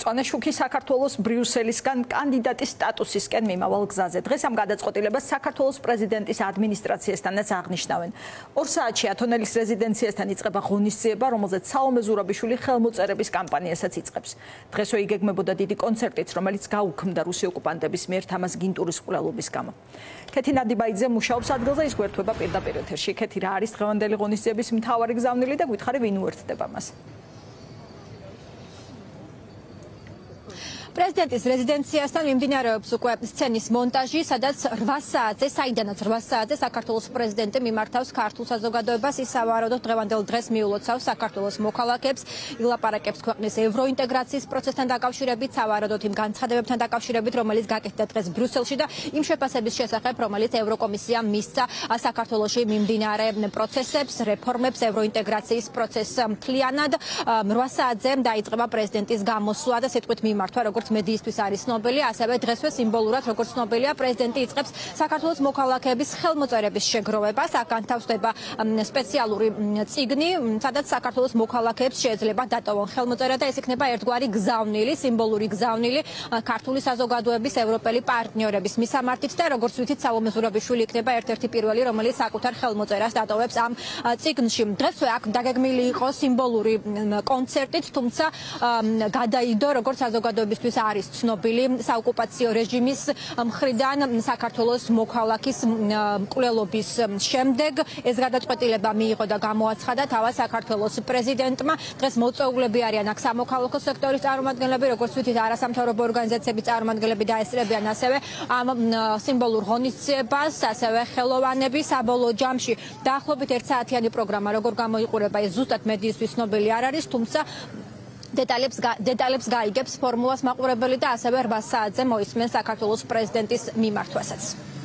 მწვანე შუქი საქართველოს ბრიუსელისგან კანდიდატის სტატუსისკენ მიმავალ გზაზე. დღეს ამ გადაწყვეტილებას საქართველოს პრეზიდენტის ადმინისტრაციასთანაც აღნიშნავენ. 2 საათში ათონელის რეზიდენციასთან იწყება ღონისძიება, რომელზეც საომე ზურაბიშვილი ხელმოწერების კამპანიასაც იწყებს. დღესვე იგეგმებოდა დიდი კონცერტიც, რომელიც გაუქმდა რუსი ოკუპანტების მიერ თამაზ გინტურის ყრილობის გამო. ქეთი ნადიბაიძე მუშაობს ადგილზე, ის გვერდება პირდაპირ ეთერში. ქეთი, რა არის დღევანდელი ღონისძიების მთავარი გზავნილი და გვითხარი ვინ უერთდება მას? პრეზიდენტის რეზიდენციასთან მიმდინარეობს უკვე სცენის მონტაჟი, სადაც 8 საათზე, საიდანაც 8 საათზე საქართველოს პრეზიდენტი მიმართავს ქართულ საზოგადოებას, ის სავარაუდოდ დღევანდელ დღეს მიულოცავს საქართველოს მოქალაქეებს, ილაპარაკებს ქვეყნის ევროინტეგრაციის პროცესთან დაკავშირებით, სავარაუდოდ იმ განცხადებებთან დაკავშირებით, რომელიც გაკეთდა დღეს ბრიუსელში და იმ შეფასების შესახებ, რომელიც ევროკომისიამ მისცა საქართველოში მიმდინარე პროცესებს, რეფორმებს, ევროინტეგრაციის პროცესს მთლიანად. 8 საათზე დაიწყება პრეზიდენტის გამოსვლა და სიტყვით მიმართვა, როგორც მედიისთვის არის ცნობილი, ასევე დღესვე სიმბოლურად, როგორც ცნობილია, პრეზიდენტი იწყებს საქართველოს მოქალაქეების ხელმოწერების შეგროვებას. აქ განთავსდება სპეციალური წიგნი, სადაც საქართველოს მოქალაქეებს შეიძლება დატოვონ ხელმოწერა და ეს იქნება ერთგვარი გზავნილი, სიმბოლური გზავნილი ქართული საზოგადოების ევროპელი პარტნიორების მისამართით და როგორც ვიცით, საომე ზურაბიშვილი იქნება ერთ-ერთი პირველი, რომელიც საკუთარ ხელმოწერას დატოვებს ამ წიგნში. დღესვე აქ დაგეგმილი იყო სიმბოლური კონცერტით, თუმცა გადაიდო როგორც საზოგადოებისთვის არის ცნობილი საოკუპაციო რეჟიმის მხრიდან საქართველოს მოქალაქის მკვლელობის შემდეგ. ეს გადაწყვეტილება მიიღო და გამოაცხადა თავად საქართველოს პრეზიდენტმა. დღეს მოწვეულები არიან აქ სამოქალაქო სექტორის წარმომადგენლები, როგორც ვიცით, არასამთავრობო ორგანიზაციების წარმომადგენლები დაესწრებიან ასევე ამ სიმბოლურ ღონისძიებას, ასევე ხელოვანები. საბოლოო ჯამში დაახლოებით 1 საათიანი პროგრამა როგორ გამოიყურება, ეს ზუსტად მედიისთვის ცნობილი არ არის, თუმცა დეტალებს გაიგებს ფორმულას მაყურებელი და ასევე 8 საათზე მოისმენს საქართველოს პრეზიდენტის მიმართვასაც.